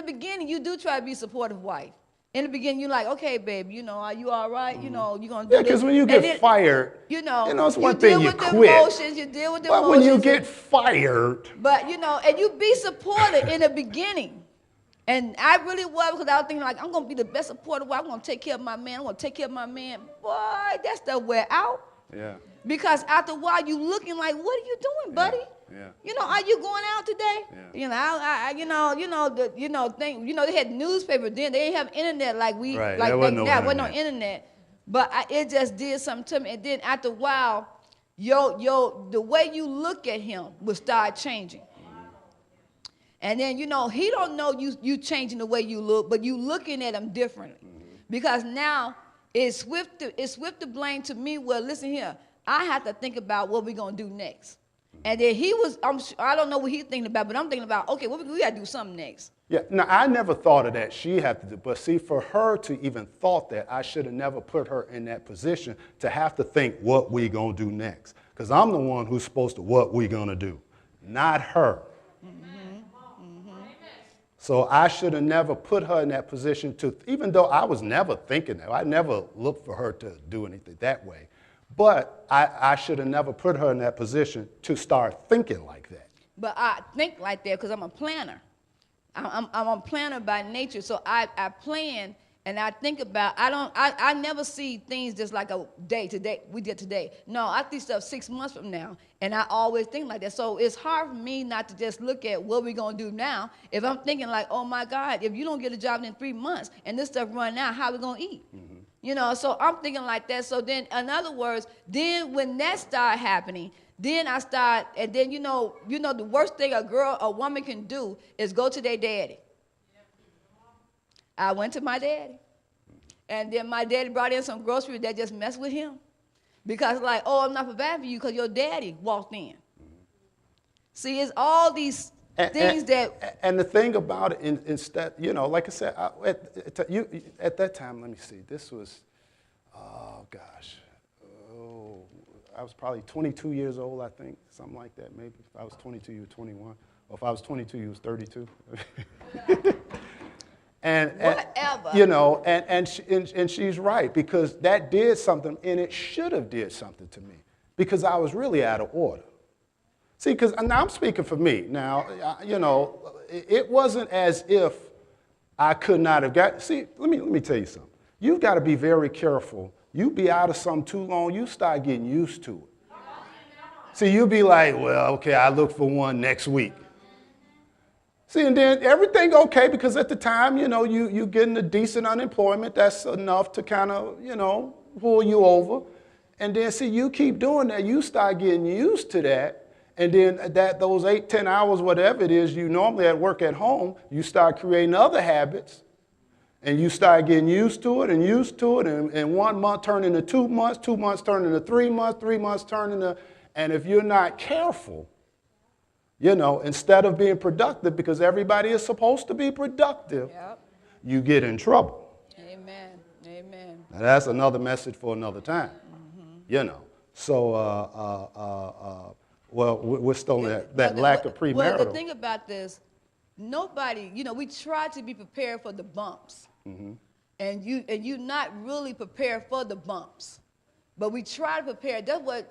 the beginning, you do try to be a supportive wife. In the beginning, you're like, okay, babe, you know, are you all right? You know, you're going to do this. Yeah, because when you get fired, you know, it's one you thing deal you with the quit. emotions, you deal with the emotions. But when you get fired. But, you know, and you be supportive in the beginning. And I really was, because I was thinking, like, I'm going to be the best supportive wife. I'm going to take care of my man. I'm going to take care of my man. Boy, that stuff wear out. Yeah. Because after a while, you looking like, what are you doing, buddy? Yeah. You know, are you going out today? Yeah. You know, they had newspaper then. They didn't have internet like we Right. like there wasn't no now. internet. Wasn't no internet. But it just did something to me. And then after a while, the way you look at him will start changing. And then, you know, he don't know you changing the way you look, but you looking at him differently. Because now it's swift to blame to me. Well, listen here, I have to think about what we're going to do next. And then I don't know what he's thinking about, but I'm thinking about, okay, we got to do something next. Yeah, now I never thought of that. She had to do, but see, for her to even thought that, I should have never put her in that position to have to think what we gonna do next. Because I'm the one who's supposed to what we gonna do, not her. So I should have never put her in that position to, even though I was never thinking that. I never looked for her to do anything that way. But I should have never put her in that position to start thinking like that. But I think like that because I'm a planner. I'm a planner by nature, so I plan and I think about. I never see things just like a day today. We did today. No, I see stuff 6 months from now, and I always think like that. So it's hard for me not to just look at what we're gonna do now. If I'm thinking like, oh my God, if you don't get a job in 3 months and this stuff run out, how we gonna eat? You know, so I'm thinking like that. So then, in other words, then when that start happening, then I start, and then you know, the worst thing a woman can do is go to their daddy. I went to my daddy, and then my daddy brought in some groceries that just messed with him, because like, oh, I'm not providing for you because your daddy walked in. See, it's all these things that. And the thing about it, instead, you know, like I said, at that time, let me see, this was, oh gosh, I was probably 22 years old, I think, something like that, maybe. If I was 22, you were 21. Or if I was 22, you was 32. and whatever. You know, and she's right, because that did something, and it should have did something to me, because I was really out of order. See, because now I'm speaking for me. Now, you know, it wasn't as if I could not have got, see, let me tell you something. You've got to be very careful. You be out of something too long, you start getting used to it. See, you'll be like, well, okay, I look for one next week. See, and then everything okay, because at the time, you know, you getting a decent unemployment. That's enough to kind of, you know, pull you over. And then, see, you keep doing that, you start getting used to that. And then those 8, 10 hours, whatever it is, you normally at work at home, you start creating other habits. And you start getting used to it, and 1 month turn into 2 months, 2 months turn into 3 months, 3 months turn into, and if you're not careful, you know, instead of being productive, because everybody is supposed to be productive, you get in trouble. Amen. Amen. Now, that's another message for another time, you know. So, well, we're still in that lack of premarital. Well, the thing about this, nobody, you know, we try to be prepared for the bumps. And you're not really prepared for the bumps. But we try to prepare. That's what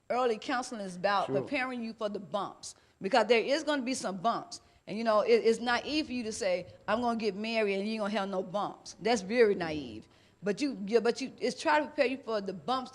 early counseling is about, preparing you for the bumps. Because there is going to be some bumps. And, you know, it's naive for you to say, I'm going to get married and you're going to have no bumps. That's very naive. But it's trying to prepare you for the bumps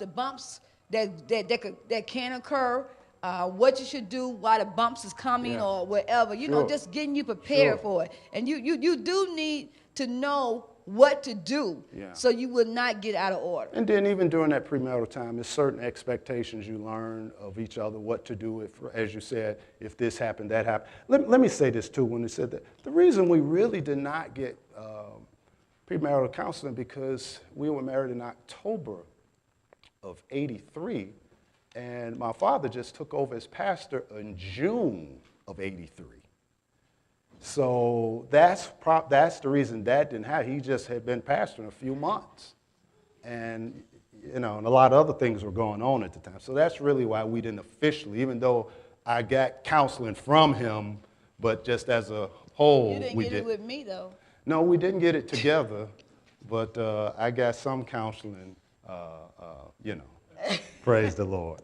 that can occur, what you should do while the bumps is coming or whatever. You know, just getting you prepared for it. And you do need to know what to do so you will not get out of order. And then even during that premarital time, there's certain expectations you learn of each other, what to do if, as you said, if this happened, that happened. Let me say this too, when they said that. The reason we really did not get premarital counseling, because we were married in October of '83, and my father just took over as pastor in June of '83. So that's the reason that didn't happen. He just had been pastoring a few months. And, you know, and a lot of other things were going on at the time. So that's really why we didn't officially, even though I got counseling from him, but just as a Oh, You didn't we get did. it with me, though. No, we didn't get it together, but I got some counseling, you know. Praise the Lord.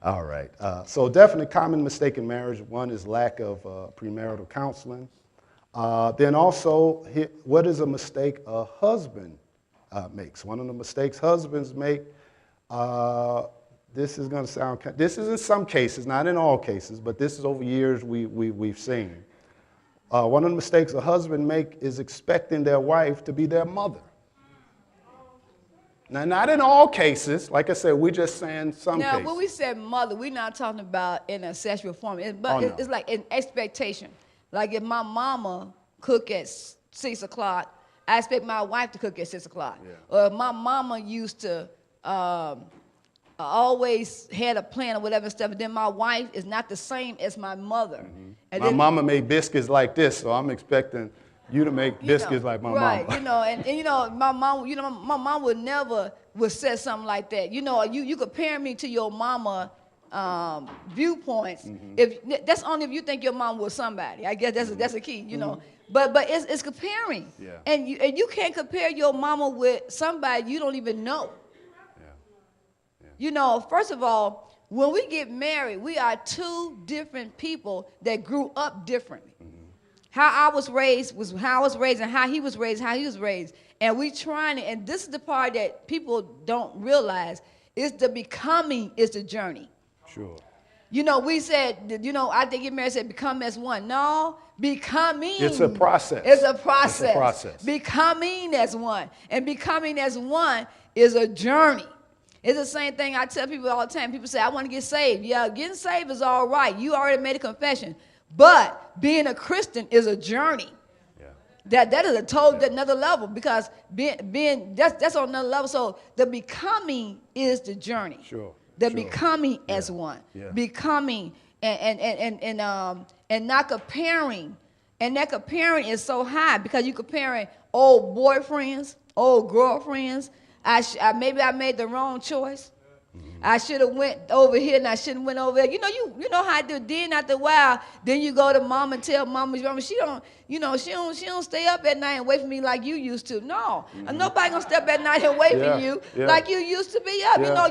All right. So definitely common mistake in marriage. One is lack of premarital counseling. Then also, what is a mistake a husband makes? One of the mistakes husbands make, this is going to sound, this is in some cases, not in all cases, but this is over years we've seen. One of the mistakes a husband make is expecting their wife to be their mother. Now, not in all cases. Like I said, we're just saying some Now, cases. when we say mother, we're not talking about in a sexual form. Oh, no. It's like an expectation. Like if my mama cook at 6 o'clock, I expect my wife to cook at 6 o'clock. Yeah. Or if my mama used to always had a plan or whatever stuff, and then my wife is not the same as my mother. Mm-hmm. And My then, mama made biscuits like this, so I'm expecting you to make biscuits like my right, mama. and my mom would never say something like that. You compare me to your mama viewpoints. Mm-hmm. If that's only if you think your mom was somebody. I guess that's a key, But it's comparing. Yeah. And you can't compare your mama with somebody you don't even know. Yeah. First of all, when we get married, we are two different people that grew up differently. Mm-hmm. How I was raised was how I was raised, and how he was raised, And we trying to, and this is the part that people don't realize, is the becoming is the journey. Sure. We said, I think get married said become as one. No, becoming. It's a process. It's a process. It's a process. Becoming as one. And becoming as one is a journey. It's the same thing I tell people all the time. People say, I want to get saved. Yeah, getting saved is all right. You already made a confession. But being a Christian is a journey. Yeah. That is a total another level, because being that's on another level. So the becoming is the journey. Sure. The becoming as one. Yeah. Becoming and not comparing. And that comparing is so high because you're comparing old boyfriends, old girlfriends. Maybe I made the wrong choice. I should have went over here and I shouldn't went over there. You know how I do. Then after a while, then you go to mom and tell mama she don't stay up at night and wait for me like you used to. No, nobody gonna stay up at night and wait for you like you used to be up. Yeah.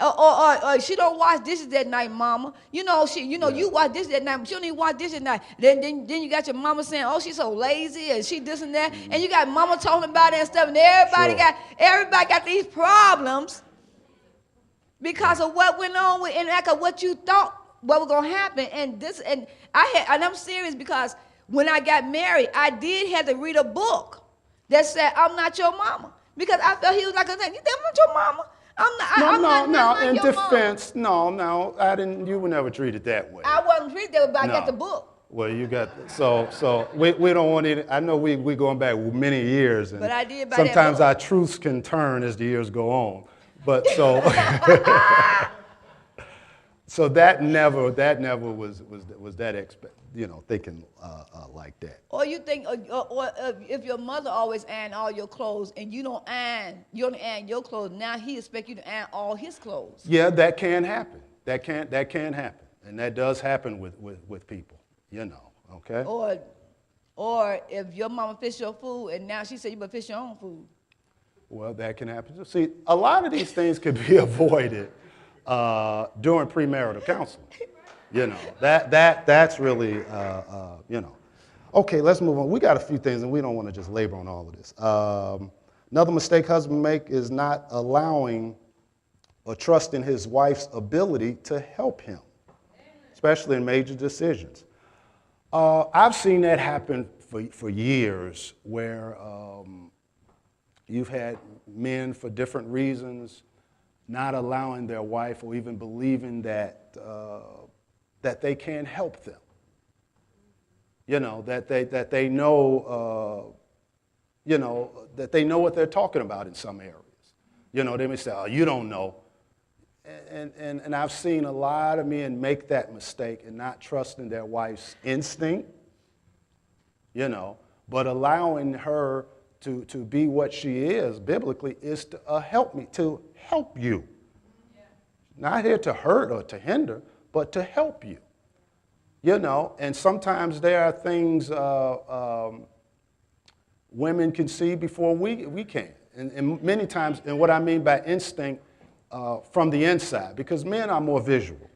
Or she don't wash dishes that night, mama. You wash dishes that night, but you don't even wash dishes at night. Then you got your mama saying, oh, she's so lazy and she this and that, and you got mama talking about it and stuff, and everybody got these problems. Because of what went on with, and like what you thought what was gonna happen, and I'm serious, because when I got married, I did have to read a book that said I'm not your mama, because I felt he was like, you think I'm not your mama? I'm not in your defense, mama. No, I didn't. You were never treated that way. I wasn't treated that way, but I got the book. Well, you got so we don't want it. I know we going back many years, and but I did buy sometimes that book. our truths can turn as the years go on. But so, so that never was that thinking like that. Or you think, or if your mother always ironed all your clothes and you don't iron your clothes, now he expect you to iron all his clothes. Yeah, that can happen. That can happen, and that does happen with people. Okay. Or if your mama fix your food and now she said you better fix your own food. Well, that can happen. See, a lot of these things could be avoided during premarital counseling. That's really, Okay, let's move on. We got a few things, and we don't want to just labor on all of this. Another mistake husbands make is not allowing or trusting his wife's ability to help him, especially in major decisions. I've seen that happen for years, where you've had men, for different reasons, not allowing their wife or even believing that they can help them. That they know, that they know what they're talking about in some areas. They may say, "Oh, you don't know," and I've seen a lot of men make that mistake and not trusting their wife's instinct. But allowing her to be what she is biblically is to to help you. Yeah. Not here to hurt or to hinder, but to help you. You know, and sometimes there are things women can see before we can. And many times, and what I mean by instinct, from the inside, because men are more visual.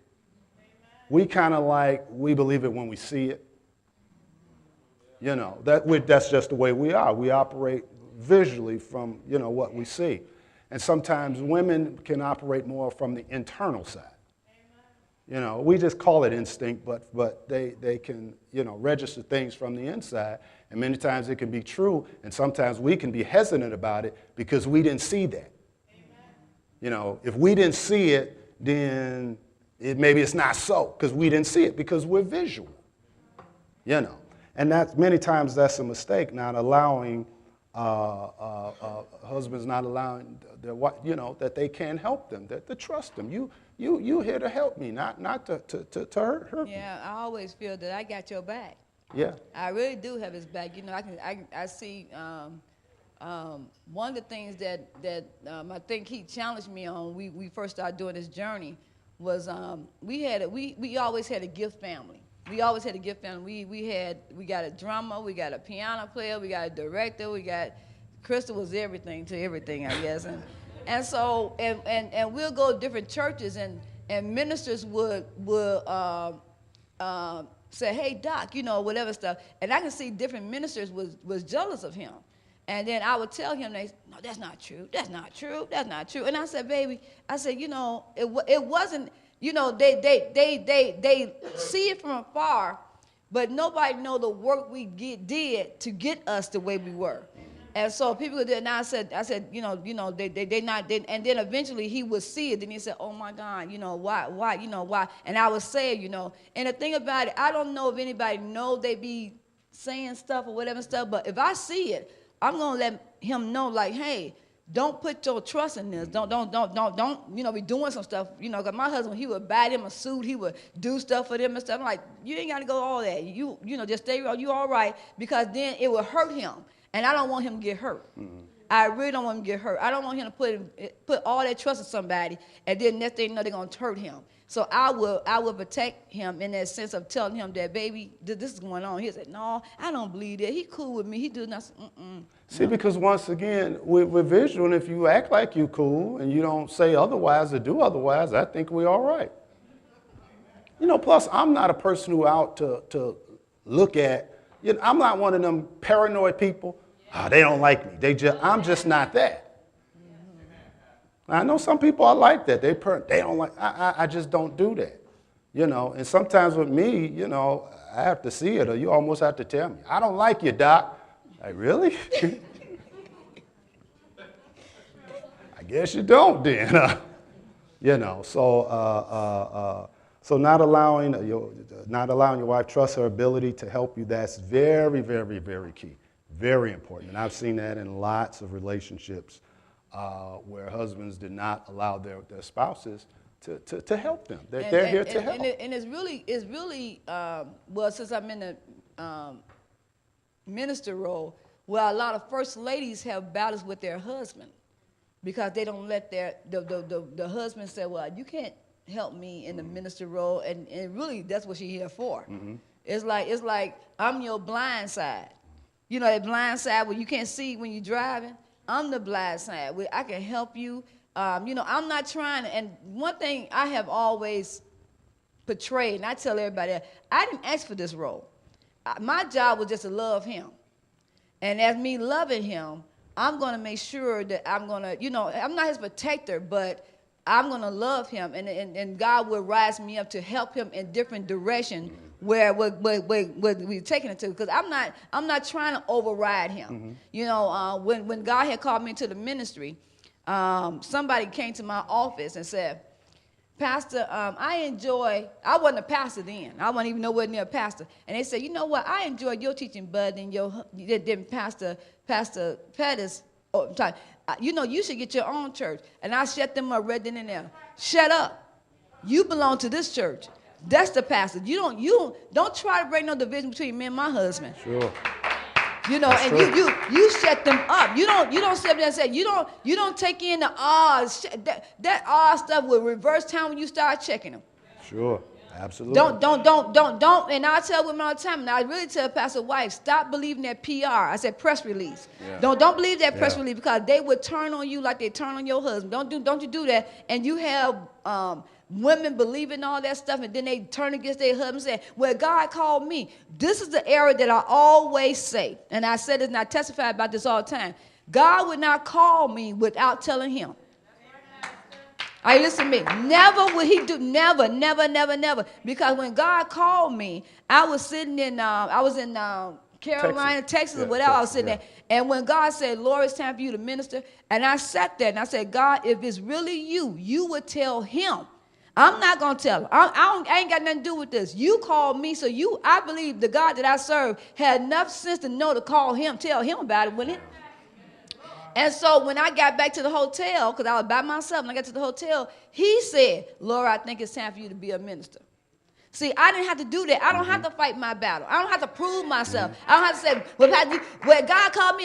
We kind of we believe it when we see it. You know, that's just the way we are. We operate visually from, what we see. And sometimes women can operate more from the internal side. You know, we just call it instinct, but they can, register things from the inside. And many times it can be true, and sometimes we can be hesitant about it because we didn't see that. If we didn't see it, then maybe it's not so, because we didn't see it, because we're visual. And many times that's a mistake, not allowing husbands not allowing their wife, that they can help them, that to trust them. You here to help me, not to hurt me. Yeah, I always feel that I got your back. Yeah. I really do have his back. I see one of the things that I think he challenged me on. We first started doing this journey was we always had a gift family. We always had a gift family. We got a drummer, we got a piano player, we got a director, we got Crystal was everything to everything, I guess. And so we'll go to different churches and ministers would say, hey Doc, whatever stuff. And I can see different ministers was jealous of him. And then I would tell him, no, that's not true. That's not true. That's not true. And I said, baby, it wasn't. They see it from afar, but nobody know the work we did to get us the way we were. And so people did, and I said, they not, and then eventually he would see it, and he said, oh my God, why? And I would say, and the thing about it, I don't know if anybody know they be saying stuff or whatever stuff, but if I see it, I'm gonna let him know, like, hey, don't put your trust in this. Don't, be doing some stuff, because my husband, he would buy them a suit, he would do stuff for them and stuff. I'm like, you ain't got to go all that. Just stay, you all right, because then it will hurt him. And I don't want him to get hurt. Mm-hmm. I really don't want him to get hurt. I don't want him to put all that trust in somebody, and then next thing you know, they're going to hurt him. So I will protect him in that sense of telling him that, baby, this is going on. He said, no, I don't believe that. He cool with me. He does nothing. See, because once again, we're visual, and if you act like you cool and you don't say otherwise or do otherwise, I think we're all right. Plus, I'm not a person who out to look at, I'm not one of them paranoid people. Oh, they don't like me. I'm just not that. I know some people are like that. They don't like. I just don't do that, And sometimes with me, I have to see it, or you almost have to tell me, I don't like you, Doc. Like, really? I guess you don't then. So not allowing your wife trust her ability to help you. That's very, very, very key. Very important. And I've seen that in lots of relationships. Where husbands did not allow their spouses to help them. They're here to help. And it's really well, since I'm in the minister role, where a lot of first ladies have battles with their husband because they don't let the husband say, well, you can't help me in the minister role, and really that's what she's here for. Mm-hmm. It's like I'm your blind side. That blind side where you can't see when you're driving. I'm the blind side. I can help you. I'm not trying to, and one thing I have always portrayed, and I tell everybody, I didn't ask for this role. My job was just to love him. And as me loving him, I'm going to make sure that I'm going to, I'm not his protector, but I'm going to love him. And God will rise me up to help him in different directions where we're taking it to, because I'm not trying to override him. Mm-hmm. When God had called me into the ministry, somebody came to my office and said, Pastor, I wasn't a pastor then. I wasn't even nowhere near a pastor. And they said, you know what? I enjoyed your teaching, Bud, than Pastor Pettis. You should get your own church. And I shut them up right then and there. Shut up. You belong to this church. That's the pastor. You don't try to bring no division between me and my husband. Sure. That's and true. you shut them up. You don't sit there and say you don't take in the odds. That odd stuff will reverse time when you start checking them. Sure. Absolutely. Don't. And I tell women all the time, and I really tell Pastor Wife, stop believing that PR. I said press release. Yeah. Don't believe that press release, because they would turn on you like they turn on your husband. Don't you do that. And you have women believing all that stuff, and then they turn against their husband and say, well, God called me. This is the area that I always say, and I said this and I testify about this all the time. God would not call me without telling him. All right, listen to me. Never would he do, never. Because when God called me, I was sitting in, Carolina, Texas, or whatever. I was sitting there. And when God said, Lord, it's time for you to minister. And I sat there and I said, God, if it's really you, you would tell him. I'm not going to tell him. I ain't got nothing to do with this. You called me, so I believe the God that I serve had enough sense to know to call him, tell him about it, wouldn't it? And so when I got back to the hotel, because I was by myself, and I got to the hotel, he said, Laura, I think it's time for you to be a minister. See, I didn't have to do that. I don't have to fight my battle. I don't have to prove myself. I don't have to say, well, God called me.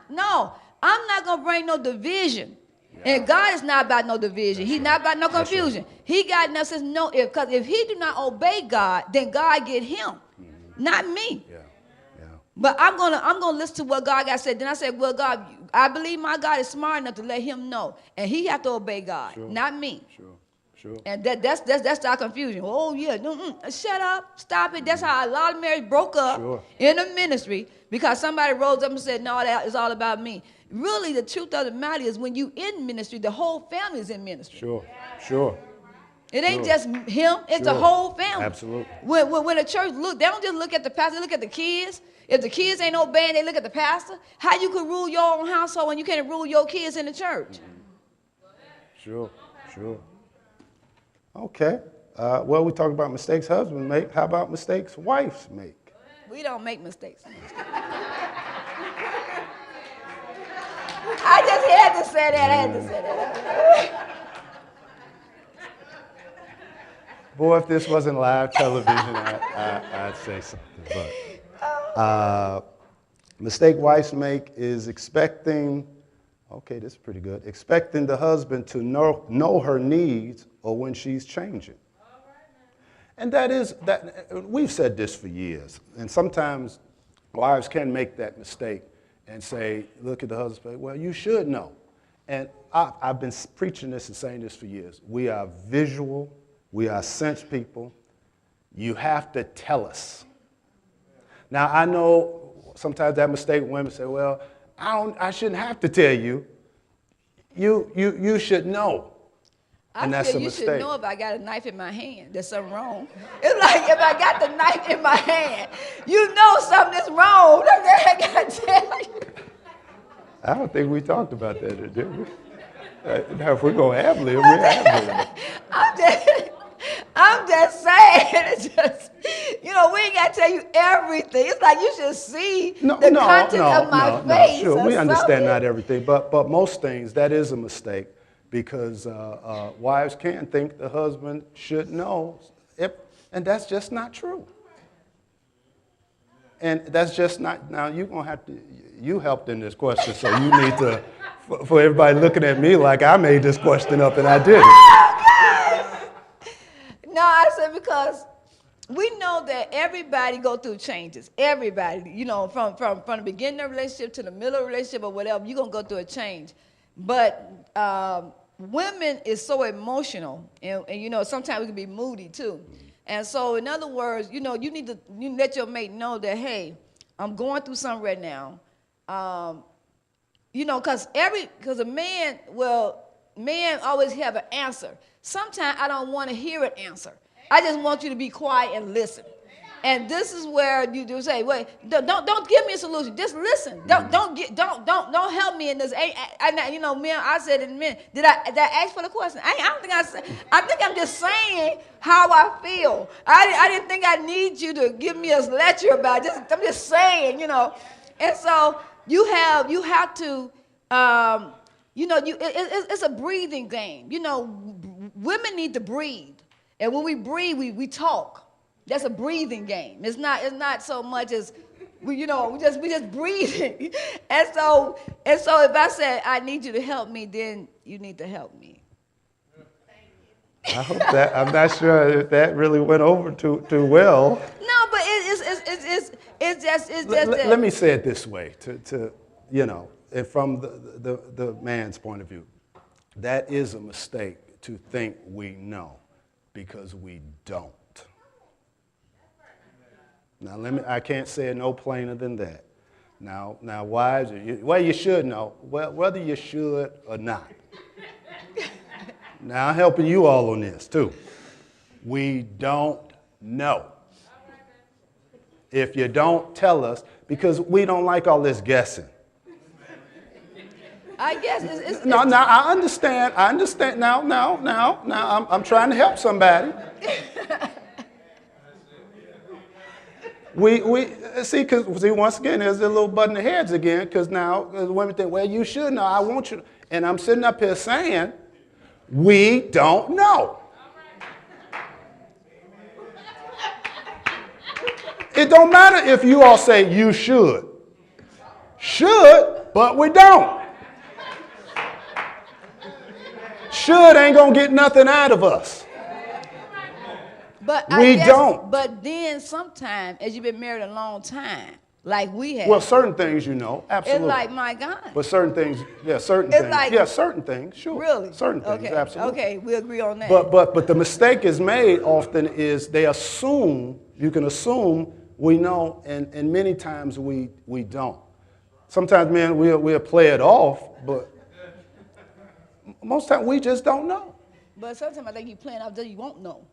No, I'm not going to bring no division. And God is not about no division. He's not about no confusion. He got enough sense to know, because if he do not obey God, then God get him, not me. Yeah. But I'm gonna listen to what God got said. Then I said, well, God, I believe my God is smart enough to let him know, and he have to obey God, not me. Sure. And that's our confusion. Oh yeah, shut up, stop it. That's how a lot of marriages broke up in the ministry, because somebody rose up and said, no, that is all about me. Really, the truth of the matter is, when you in ministry, the whole family is in ministry. Sure. It ain't just him, it's the whole family. Absolutely. When the church look, they don't just look at the pastor, they look at the kids. If the kids ain't obeying, they look at the pastor. How you can rule your own household when you can't rule your kids in the church? Sure. Okay. Well, we talk about mistakes husbands make. How about mistakes wives make? We don't make mistakes. I just had to say that. Boy, if this wasn't live television, I'd say something. But mistake wives make is expecting, okay, this is pretty good, expecting the husband to know her needs or when she's changing. And we've said this for years. And sometimes wives can make that mistake and say, look at the husband, well, you should know. And I've been preaching this and saying this for years. We are visual. We are sense people. You have to tell us. Now, I know sometimes that mistake women say, well, I shouldn't have to tell you. You should know. And that's a mistake. You should know if I got a knife in my hand, there's something wrong. It's like if I got the knife in my hand, you know something's wrong. I got to tell you. I don't think we talked about that, did we? Now, if we're going to ad-lib, we're ad-lib. I'm just saying, it's just, we ain't got to tell you everything. It's like you should see the content of my face. Sure, we understand not everything, but most things, that is a mistake, because wives can think the husband should know, and that's just not true. And that's just not, now you're going to have to, you helped in this question, so you need to, for everybody looking at me like I made this question up and I didn't. No, I said because we know that everybody go through changes. Everybody, from the beginning of the relationship to the middle of the relationship or whatever, you're going to go through a change. But women is so emotional, and sometimes we can be moody too. And so, in other words, you need to let your mate know that, hey, I'm going through something right now. Because a man always have an answer. Sometimes I don't want to hear an answer. I just want you to be quiet and listen. And this is where you do say, wait, don't give me a solution. Just listen. Don't help me in this. I said in a minute, did I ask for the question? I don't think I said. I think I'm just saying how I feel. I didn't think I need you to give me a lecture about it. I'm just saying, And so you have to, it's a breathing game. Women need to breathe, and when we breathe, we talk. That's a breathing game. It's not so much as we just breathing. And so if I said I need you to help me, then you need to help me. I hope that, I'm not sure if that really went over too well. No, but it's just that. Let me say it this way, you know, and from the man's point of view, that is a mistake to think we know, because we don't. Now I can't say it no plainer than that. Now wives, well, you should know, well, whether you should or not. Now I'm helping you all on this too. We don't know. If you don't tell us, because we don't like all this guessing. I guess it's No, I understand. Now, I'm trying to help somebody. we see, because once again, there's a little button of heads again, because now women think, well, you should know, I want you, and I'm sitting up here saying, we don't know. It don't matter if you all say you should. Should, but we don't. Should ain't gonna get nothing out of us. But we don't. But then sometimes, as you've been married a long time, like we have. Well, certain things you know, absolutely. It's like, my God. But certain things, yeah, certain it's things. Like, yeah, certain things, sure. Really? Certain things, okay. absolutely. Okay, we agree on that. But the mistake is made often is they assume, you can assume we know, and many times we don't. Sometimes, man, we'll play it off, but most times we just don't know. But sometimes I think you're playing out there you won't know.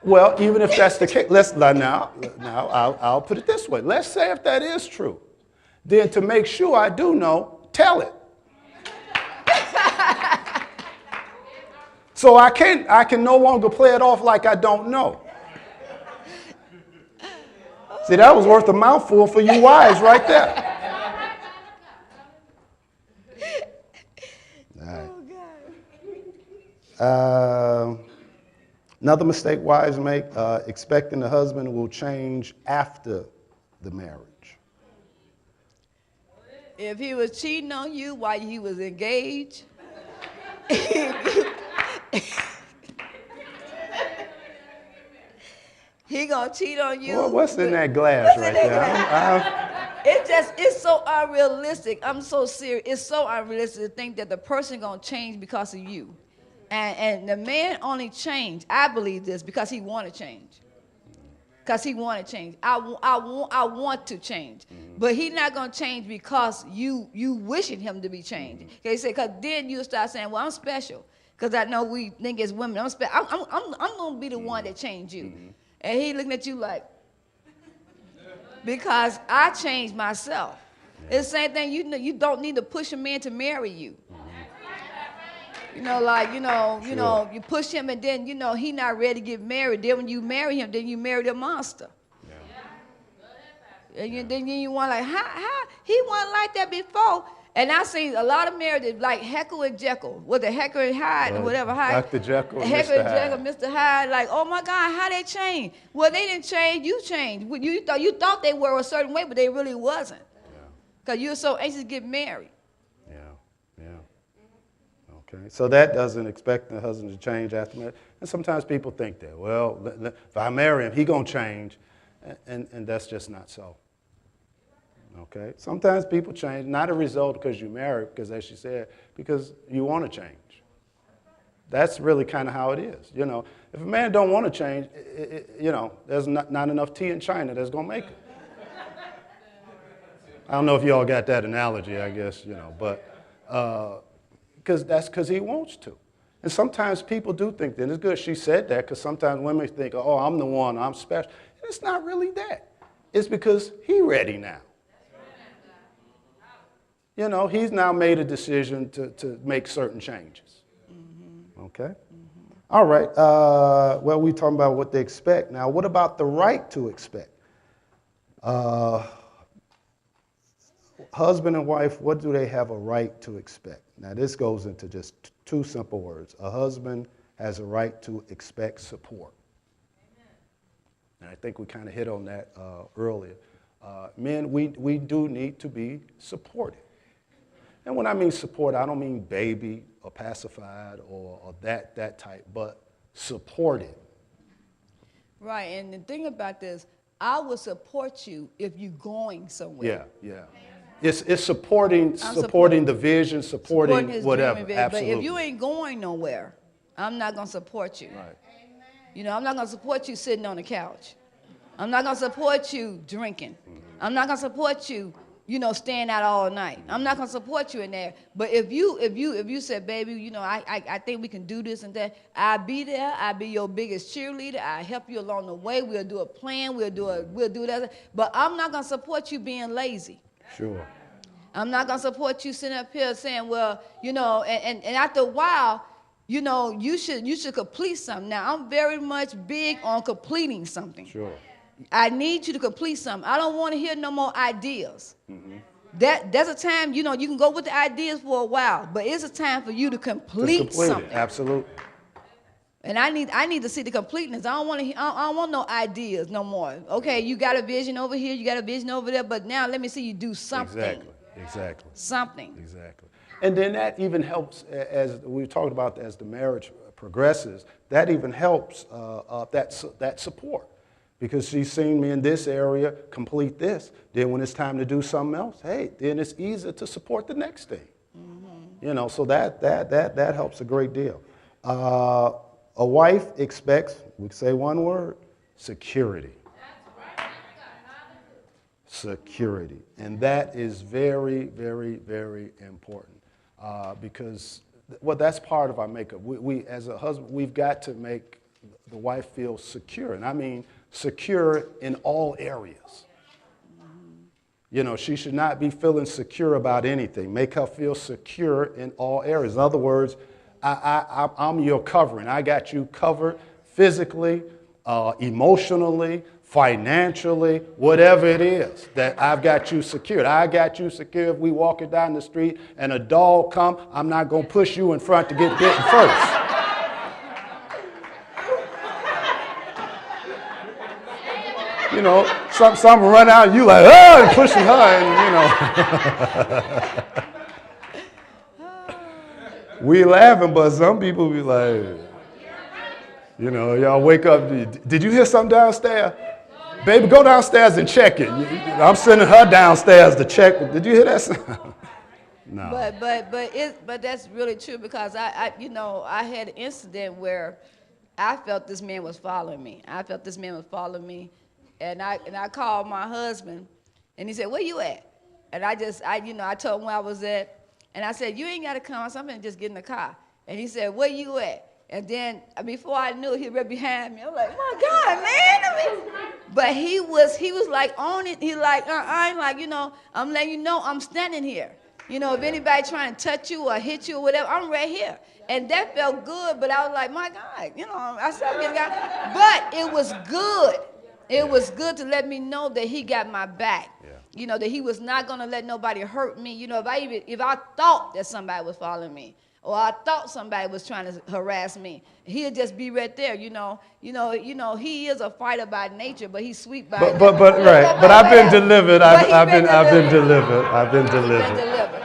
Well, even if that's the case, now I'll put it this way. Let's say if that is true, then to make sure I do know, tell it. So I can no longer play it off like I don't know. See, that was worth a mouthful for you wives right there. All right. Another mistake wives make, expecting the husband will change after the marriage. If he was cheating on you while he was engaged, he gonna cheat on you. Well, what's in that glass right there? It's so unrealistic. I'm so serious. It's so unrealistic to think that the person gonna change because of you. And the man only changed, I believe this, because he want to change. Because he want to change. I want to change. But he's not going to change because you wishing him to be changed. Because then you start saying, well, I'm special. Because I know we think as women, I'm going to be the one that changed you. And he looking at you like, because I changed myself. It's the same thing, you don't need to push a man to marry you. You know, you push him and then, he not ready to get married. Then when you marry him, then you marry the monster. Yeah. And then you want like, how? He wasn't like that before. And I seen a lot of marriages like Heckle and Jekyll. Was it Heckle and Hyde or whatever? Hyde. Dr. Jekyll and Heckle Mr. and Jekyll, Hyde. Mr. Hyde. Like, oh my God, how they changed? Well, they didn't change, you changed. You thought they were a certain way, but they really wasn't. Because you were so anxious to get married. Okay, so that doesn't expect the husband to change after marriage. And sometimes people think that, well, if I marry him, he gonna change, and that's just not so. Okay, sometimes people change, not a result because you marry, because as she said, because you want to change. That's really kind of how it is. If a man don't want to change, there's not enough tea in China that's gonna make it. I don't know if you all got that analogy, I guess, but. Because he wants to. And sometimes people do think that. It's good she said that, because sometimes women think, oh, I'm the one, I'm special. And it's not really that. It's because he's ready now. He's now made a decision to make certain changes. Okay? All right. Well, we're talking about what they expect. Now, what about the right to expect? Husband and wife, what do they have a right to expect? Now, this goes into just two simple words. A husband has a right to expect support. Amen. And I think we kind of hit on that earlier. Men, we do need to be supported. And when I mean support, I don't mean baby or pacified or that type, but supported. Right, and the thing about this, I will support you if you're going somewhere. Yeah. It's supporting the vision, supporting his whatever. dream and vision. Absolutely. But if you ain't going nowhere, I'm not gonna support you. Right. You know, I'm not gonna support you sitting on the couch. I'm not gonna support you drinking. I'm not gonna support you, staying out all night. I'm not gonna support you in there. But if you said, baby, I think we can do this and that, I'll be there. I'll be your biggest cheerleader. I'll help you along the way. We'll do a plan. We'll do that. But I'm not gonna support you being lazy. Sure. I'm not gonna support you sitting up here saying, well, and after a while, you should complete something. Now I'm very much big on completing something. Sure. I need you to complete something. I don't want to hear no more ideas. There's a time, you can go with the ideas for a while, but it's a time for you to complete something. Absolutely. And I need to see the completeness. I don't want no ideas no more. Okay, you got a vision over here, you got a vision over there, but now let me see you do something. Exactly. Something. Exactly. And then that even helps, as we talked about, as the marriage progresses, that even helps that support. Because she's seen me in this area complete this. Then when it's time to do something else, hey, then it's easier to support the next thing. So that helps a great deal. A wife expects, we say one word, security. Security. And that is very, very, very important because, that's part of our makeup. We, as a husband, we've got to make the wife feel secure. And I mean secure in all areas. She should not be feeling secure about anything. Make her feel secure in all areas. In other words, I'm your covering. I got you covered physically, emotionally, financially, whatever it is, that I've got you secured. I got you secure. If we walking down the street and a dog come, I'm not going to push you in front to get bitten first. Some run out and you like, oh, and pushing her, and we laughing, but some people be like, y'all wake up, did you hear something downstairs? Baby, go downstairs and check it. I'm sending her downstairs to check. Did you hear that sound? No. But that's really true because I had an incident where I felt this man was following me. And I called my husband, and he said, "Where you at?" And I told him where I was at, and I said, "You ain't got to come. I'm finna just get in the car." And he said, "Where you at?" And then before I knew it, he right behind me. I'm like, "My God, man!" But he was like on it. He like, I ain't like, I'm letting you know I'm standing here. If anybody trying to touch you or hit you or whatever, I'm right here. And that felt good. But I was like, my God, I said, I'm getting God. But it was good. It was good to let me know that he got my back. Yeah. That he was not going to let nobody hurt me. If I thought that somebody was following me or I thought somebody was trying to harass me, he'd just be right there. He is a fighter by nature, but he's sweet by nature. But I've been delivered. I've been delivered.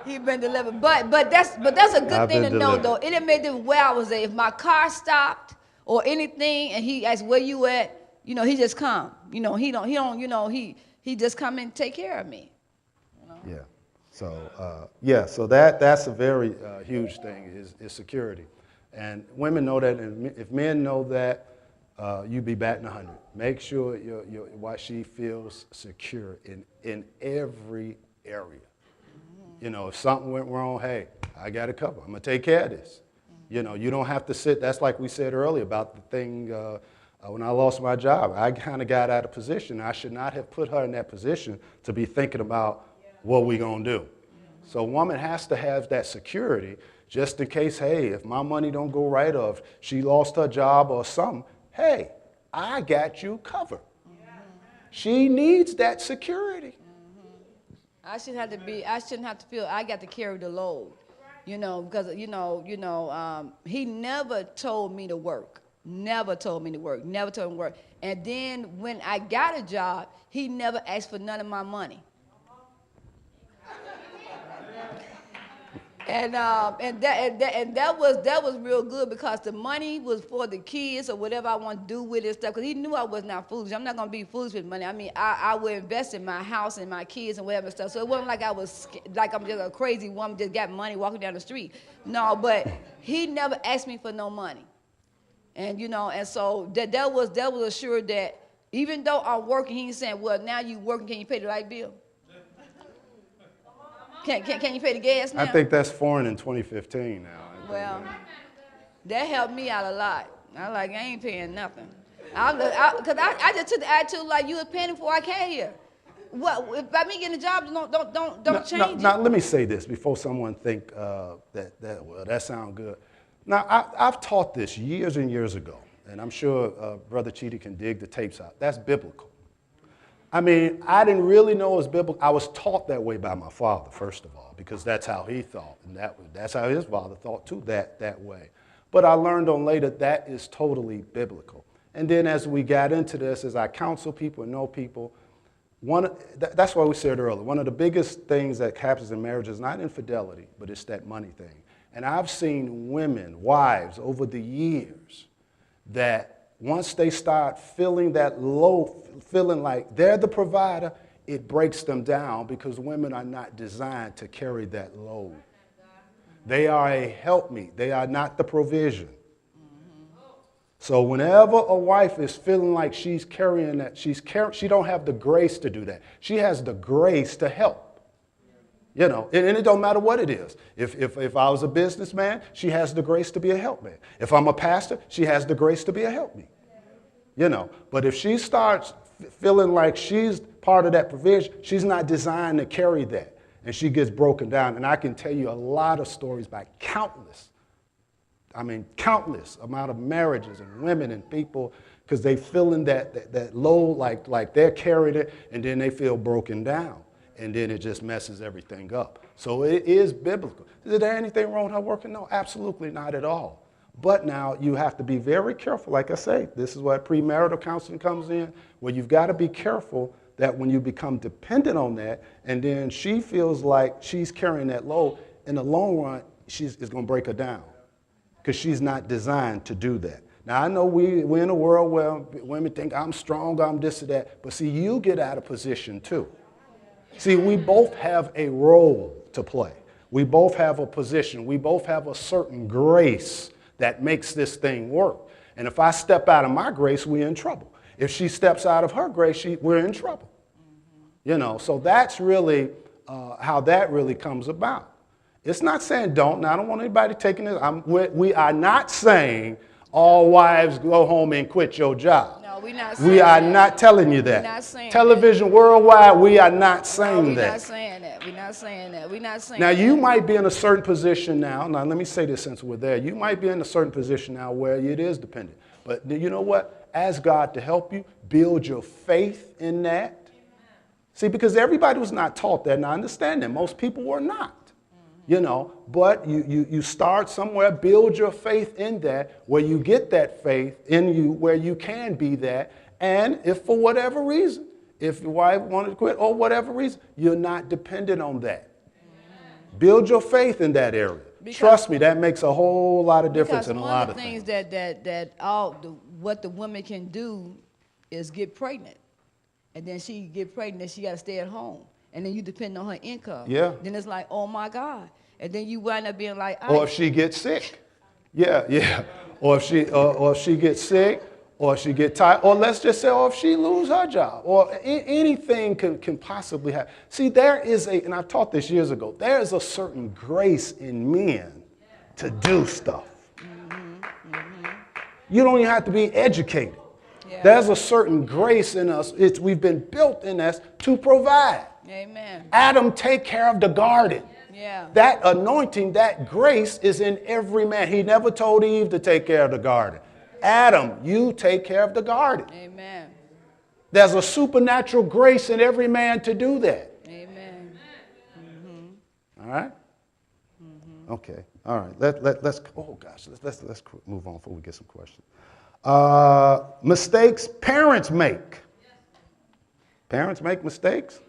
He's been delivered. But that's a good thing to know, though. It didn't matter where I was at. If my car stopped or anything, and he asked where you at, he just come. He just come and take care of me. Yeah. So that's a very huge thing is security, and women know that, and if men know that, you be batting 100. Make sure why she feels secure in every area. If something went wrong, hey, I got it covered. I'm gonna take care of this. You don't have to sit. That's like we said earlier about the thing. When I lost my job, I kind of got out of position. I should not have put her in that position to be thinking about what we gonna do. So a woman has to have that security just in case, hey, if my money don't go right or if she lost her job or something, hey, I got you covered. She needs that security. I shouldn't have to feel I got to carry the load, because he never told me to work. Never told me to work. And then when I got a job, he never asked for none of my money. And that was real good because the money was for the kids or whatever I want to do with it stuff. Because he knew I was not foolish. I'm not gonna be foolish with money. I mean, I would invest in my house and my kids and whatever stuff. So it wasn't like I'm just a crazy woman just got money walking down the street. No, but he never asked me for no money, and and so that was assured that even though I'm working, he ain't saying, well, now you working, can you pay the light bill? Can you pay the gas now? I think that's foreign in 2015 now. Well, that helped me out a lot. I ain't paying nothing. Because I just took the attitude like you was paying before I came here. What, if by me getting a job, don't change it. Now, let me say this before someone think that sounds good. Now, I've taught this years and years ago, and I'm sure Brother Chidi can dig the tapes out. That's biblical. I mean, I didn't really know it was biblical. I was taught that way by my father, first of all, because that's how he thought, and that's how his father thought too, that way. But I learned on later that is totally biblical. And then as we got into this, as I counsel people and know people, that's why we said earlier, one of the biggest things that happens in marriage is not infidelity, but it's that money thing. And I've seen women, wives, over the years that once they start feeling that low, feeling like they're the provider, it breaks them down because women are not designed to carry that load. They are a helpmeet. They are not the provision. So whenever a wife is feeling like she's carrying that, she don't have the grace to do that. She has the grace to help. And it don't matter what it is. If I was a businessman, she has the grace to be a helpmate. If I'm a pastor, she has the grace to be a helpmate. But if she starts feeling like she's part of that provision, she's not designed to carry that. And she gets broken down. And I can tell you a lot of stories by countless amount of marriages and women and people, because they feeling that load like they're carrying it, and then they feel broken down. And then it just messes everything up. So it is biblical. Is there anything wrong with her working? No, absolutely not at all. But now you have to be very careful. Like I say, this is where premarital counseling comes in, where you've got to be careful that when you become dependent on that, and then she feels like she's carrying that load, in the long run, it's going to break her down because she's not designed to do that. Now, I know we're in a world where women think I'm strong, I'm this or that, but see, you get out of position too. See, we both have a role to play. We both have a position. We both have a certain grace that makes this thing work. And if I step out of my grace, we're in trouble. If she steps out of her grace, we're in trouble. So that's really how that really comes about. It's not saying don't. Now, I don't want anybody taking this. We are not saying all wives go home and quit your job. No, we're not saying We are that. not telling you that. We're not saying Television worldwide, we are not saying we're that. not saying that. We're not saying that. We're not saying Now, that. you might be in a certain position now. Now, let me say this since we're there. You might be in a certain position now where it is dependent. But you know what? Ask God to help you. Build your faith in that. See, because everybody was not taught that. And I understand that. Most people were not. But you start somewhere, build your faith in that, where you get that faith in you, where you can be that. And if for whatever reason, if your wife wanted to quit or whatever reason, you're not dependent on that. Build your faith in that area. Trust me, that makes a whole lot of difference in a lot of things. Because one of the things what the woman can do is get pregnant. And then she get pregnant and she got to stay at home. And then you depend on her income. Yeah. Then it's like, oh my God. And then you wind up being like, or if she gets sick. Yeah. Or if she gets sick, or she get tired, or let's just say, or if she lose her job, or anything can possibly happen. See, and I've taught this years ago, there is a certain grace in men to do stuff. You don't even have to be educated. Yeah. There's a certain grace in us. We've been built in us to provide. Amen. Adam, take care of the garden. Yeah. That anointing, that grace is in every man. He never told Eve to take care of the garden. Adam, you take care of the garden. Amen. There's a supernatural grace in every man to do that. Amen. Mm-hmm. All right? Mm-hmm. Okay. All right. Let's move on before we get some questions. Mistakes parents make. Parents make mistakes?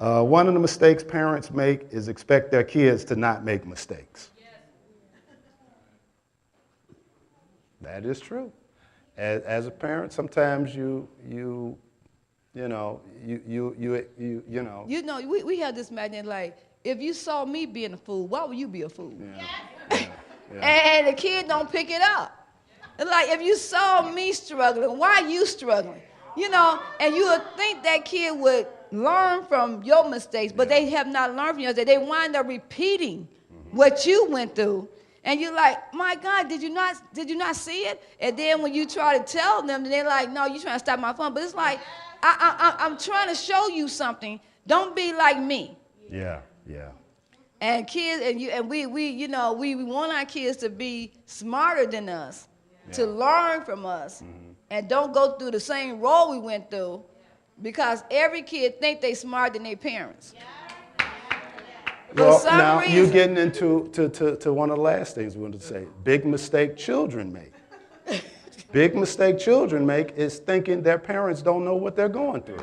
One of the mistakes parents make is expect their kids to not make mistakes. That is true. As a parent, sometimes you know. We have this imagination like, if you saw me being a fool, why would you be a fool? And the kid don't pick it up. It's like, if you saw me struggling, why are you struggling? And you would think that kid would learn from your mistakes, but they have not learned from yours. They wind up repeating what you went through. And you're like, my God, did you not see it? And then when you try to tell them, they're like, no, you're trying to stop my fun. But it's like, I'm trying to show you something. Don't be like me. Yeah. And kids, we want our kids to be smarter than us, to learn from us, and don't go through the same role we went through, because every kid think they smarter than their parents. Well, now you're getting into to one of the last things we wanted to say. Big mistake children make. Big mistake children make is thinking their parents don't know what they're going through.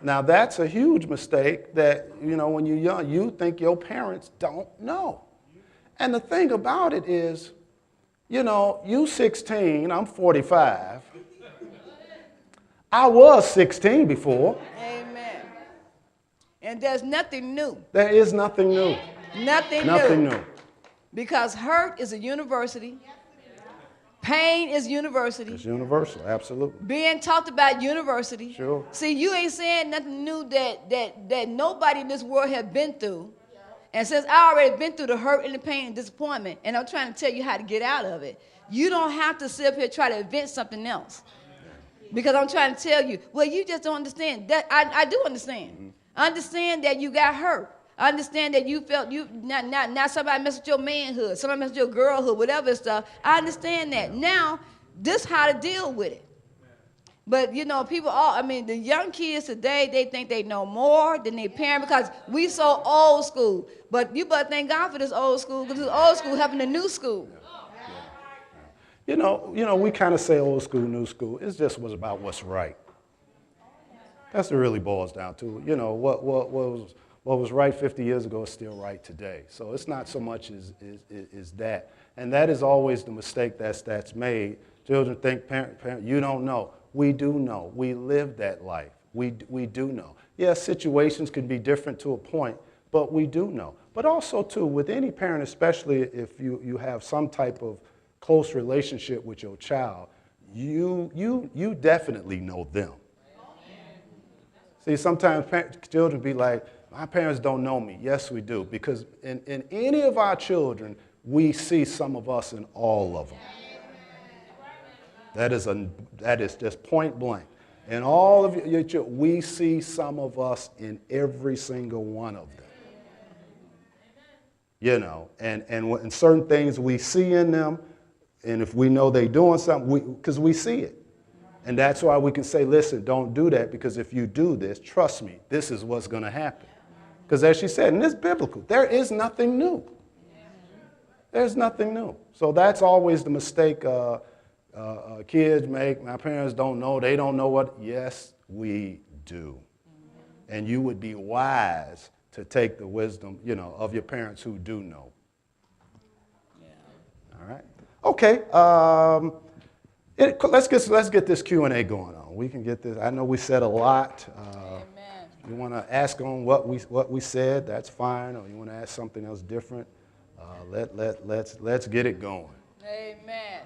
Now, that's a huge mistake that, when you're young, you think your parents don't know. And the thing about it is, you 16, I'm 45. I was 16 before. Amen. And there's nothing new. There is nothing new. Nothing new. Because hurt is a university. Pain is university. It's universal, absolutely. Being talked about university. Sure. See, you ain't saying nothing new that nobody in this world has been through. And since I already been through the hurt and the pain and disappointment, and I'm trying to tell you how to get out of it, you don't have to sit up here and try to invent something else. Because I'm trying to tell you, well, you just don't understand. That I do understand. I understand that you got hurt. I understand that you felt now somebody messed with your manhood, somebody messed with your girlhood, whatever stuff. I understand that. Now, this how to deal with it. But, the young kids today, they think they know more than their parents because we so old school. But you better thank God for this old school, because this old school helping the new school. We kind of say old school, new school. It's just about what's right. That's what it really boils down to. What was right 50 years ago is still right today. So it's not so much as that. And that is always the mistake that's made. Children think, parent, you don't know. We do know. We live that life. We do know. Yes, situations can be different to a point, but we do know. But also, too, with any parent, especially if you have some type of close relationship with your child, you definitely know them. See, sometimes children be like, my parents don't know me. Yes, we do. Because in any of our children, we see some of us in all of them. That is just point blank. In all of your children, we see some of us in every single one of them. And certain things we see in them, and if we know they're doing something, because we see it. And that's why we can say, listen, don't do that, because if you do this, trust me, this is what's going to happen. Because as she said, and it's biblical, there is nothing new. There's nothing new. So that's always the mistake kids make. My parents don't know. They don't know what. Yes, we do. And you would be wise to take the wisdom, of your parents who do know. Yeah. All right. Okay. Let's get this Q&A going on. We can get this. I know we said a lot. You want to ask on what we said, that's fine. Or you want to ask something else different, let's get it going. Amen.